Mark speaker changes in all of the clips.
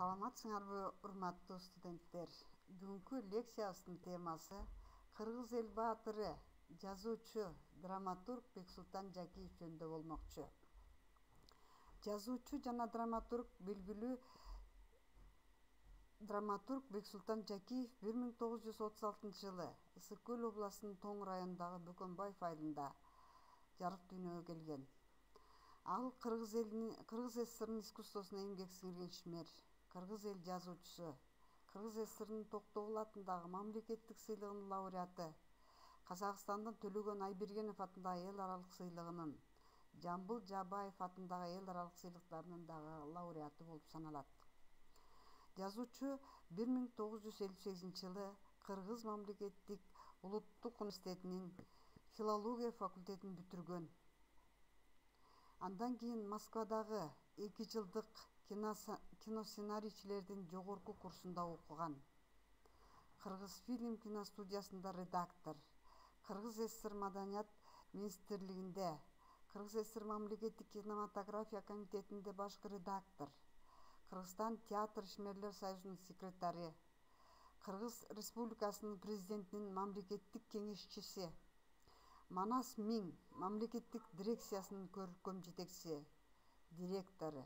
Speaker 1: Саламатсыңарбы, урматтуу студенттер. Бүгүнкү лекциябыздын темасы Кыргыз эл баатыры, жазуучу, драматург Бексултан Жакиев жөнүндө болмокчу. Жазуучу жана белгилүү драматург Бексултан Жакиев 1936-жылы Ысык Көл областынын Тоң районундагы Бөкөнбаев айылында жарык дүйнөгө келген. Ал Кыргыз СССРнын искусствосуна эмгек сиңирген ишмер, Кыргыз эл жазуучусу, Кыргыз СССРнын Токтогул атындагы мамлекеттик сыйлыгынын лауреаты, Казакстандын Төлөгөн Айбергенов атындагы эл аралык сыйлыгынын, Жамбыл Жабаев атындагы эл аралык сыйлыктарынын дагы лауреаты болуп саналат. Жазуучу 1958-жылы Кыргыз мамлекеттик улуттук университетинин филология факультетин бүтүргөн. Андан кийин Москвадагы 2 жылдык киносценарийчилердин жогорку курсунда окуган. Кыргыз фильм киностудиясында редактор, Кыргыз СССР Маданият министрлигинде, Кыргыз СССР мамлекеттик кинематография комитетинде башкы редактор, Кыргызстан театр ишмерлер союзунун секретари, Кыргыз Республикасынын президентинин мамлекеттик кеңешчиси, Манас Миң мамлекеттик дирекциясынын көркөм жетекчиси, директору.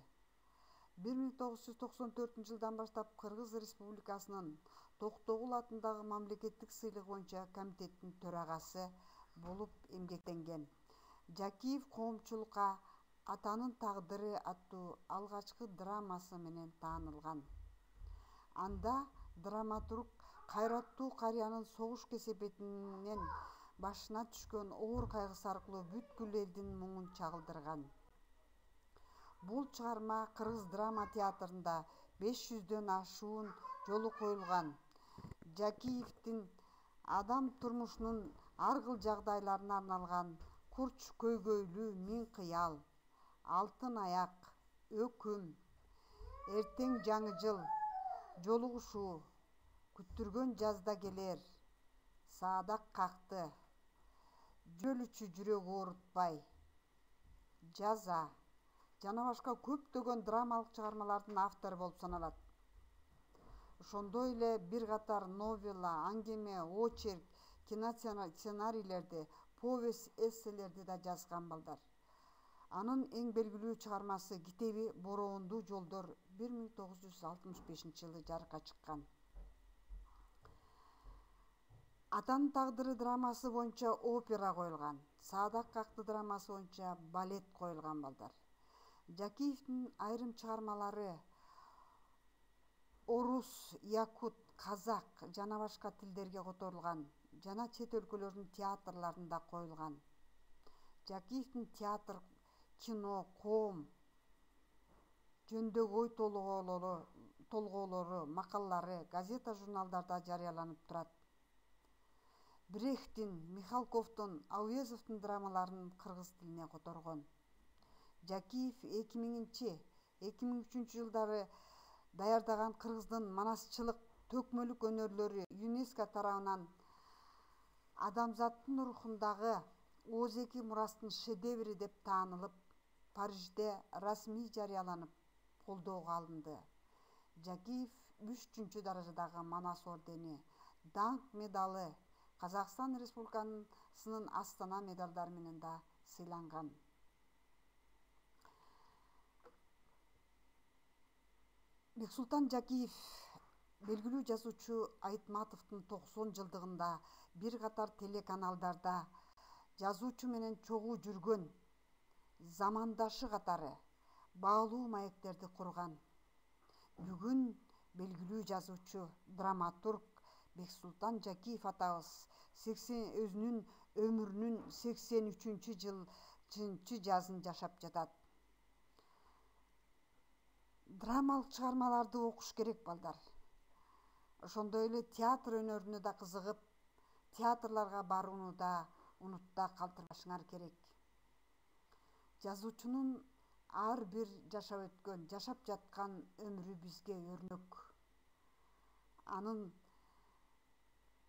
Speaker 1: 1994-жылдан баштап Кыргыз Республикасынын Токтогул атындагы мамлекеттик сыйлык боюнча комитеттин төрагасы болуп эмгектенген. Жакиев коомчулукка Атанын тагдыры аттуу алгачкы драмасы менен таанылган. Анда драматург кайраттуу карыянын согуш кесепетинен башына түшкөн оор кайгысы аркылуу бүткүл элдин муңун чагылдырган. Бул чыгарма Кыргыз драма театрында 500дөн ашуун жолу коюлган. Жакиевдин адам турмушунун ар кыл жагдайларына арналган Курч көйгөйлүү Миң кыял, Алтын аяк, Өкүм, Эртең жаңы жыл, Жолугушуу, Күттүргөн жазда келер, Саадак какты, Жүрөлүчү жүрөк оорутпай, Жаза жана башка көптөгөн драмалык чыгармалардын автору болуп саналат. Ошондой эле бир катар новелла, аңгеме, очерк, киносценарийлерди, повесть, эсселерди да жазган балдар. Анын эң белгилүү чыгармасы китеби Бороондуу жолдор 1965-жылы жарыкка чыккан. Атанын тагдыры драмасы боюнча опера коюлган. Саадак какты драмасы боюнча балет коюлган балдар. Жакиевдин айрым чыгармалары орус, якут, казак жана башка тилдерге которулган жана чет өлкөлөрдүн театрларында коюлган. Жакиевдин театр, кино, коом жөнүндөгү ой толгоолору, макалалары газета, журналдарда жарыяланып турат. Брехтин, Михалковдун, Ауезовдун драмаларын кыргыз тилине которгон. Жакиев 2000-2003 жылдары даярдаган кыргыздын манасчылык, төкмөлүк өнөрлөрү ЮНЕСКО тарабынан адамзаттын рухундагы озеки мурастын шедеври деп таанылып, Парижде расмий жарыяланып, колдоого алынды. Жакиев 3 даражадагы Манас ордени, Даңк медалы, Казакстан Республикасынын Астана медалдары менен да сыйланган. Бексултан Жакиев белгилүү жазуучу Айтматовдун 90 жылдыгында бир катар телеканалдарда жазуучу менен чогуу жүргөн, замандашы катары баалуу маектерди курган. Бүгүн белгилүү жазуучу, драматург Бексултан Жакиев атабыз өзүнүн өмүрүнүн 83-жылчы жазын жашап жатат. Драмалык чыгармаларды окуш керек балдар. Ошондой эле театр өнөрүнө да кызыгып, театрларга барууну да унутта калтырбашыңар керек. Жазуучунун ар бир жашап жаткан өмүрү бизге өрнөк. Анын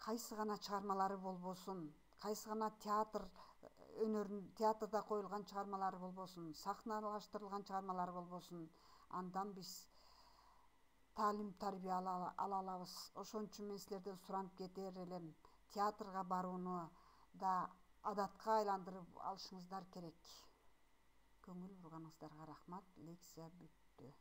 Speaker 1: кайсы гана чыгармалары болбосун, кайсы гана театрда коюлган чыгармалары болбосун, сахналаштырылган чыгармалары болбосун, андан биз таалим тарбия ала алабыз. Ошон үчүн мен силерден суранып кетер элем, театрга барууну да адатка айландырып алышыңыздар керек. Көңүл бурганыңыздарга рахмат. Лекция бүттү.